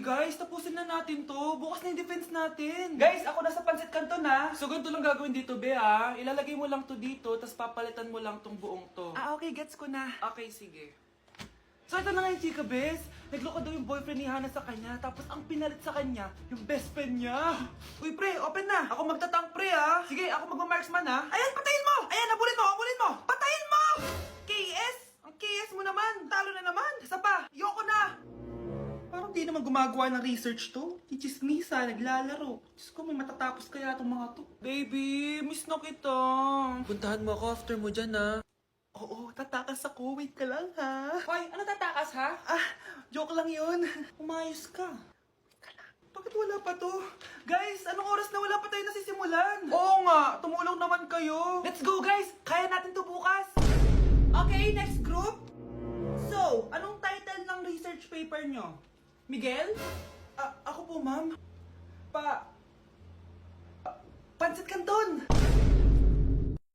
Guys, tapusin na natin to. Bukas na yung defense natin. Guys, ako nasa Pancit Canton ha. So, ganito lang gagawin dito, be ha. Ilalagay mo lang to dito, tapos papalitan mo lang tong buong to. Ah, okay. Gets ko na. Okay, sige. So, ito na nga yung chika, bes. Nagloko daw yung boyfriend ni Hana sa kanya, tapos ang pinalit sa kanya, yung best friend niya. Uy, pre, open na. Ako magtatank, pre, ha. Sige, ako magmamarksman, ha. Ayan, patayin mo! Ayan, habulin mo, habulin mo! Patayin mo! KS! Ang KS mo naman! Talo na naman! Isa pa! Yoko na! Parang di naman gumagawa ng research to. Chichismisa, naglalaro. Diyos ko, may matatapos kaya itong mga to. Baby, miss na kita. Puntahan mo ako after mo dyan, ha. Oo, tatakas ako. Wait ka lang, ha? Hoy, ano tatakas, ha? Ah, joke lang yun. Umayos ka. Wait ka lang. Bakit wala pa to? Guys, anong oras na wala pa tayo nasisimulan? Oo nga, tumulong naman kayo. Let's go, guys. Kaya natin to bukas. Okay, next group. So, anong title ng research paper nyo? Miguel? Ako po, ma'am. Pancit Canton!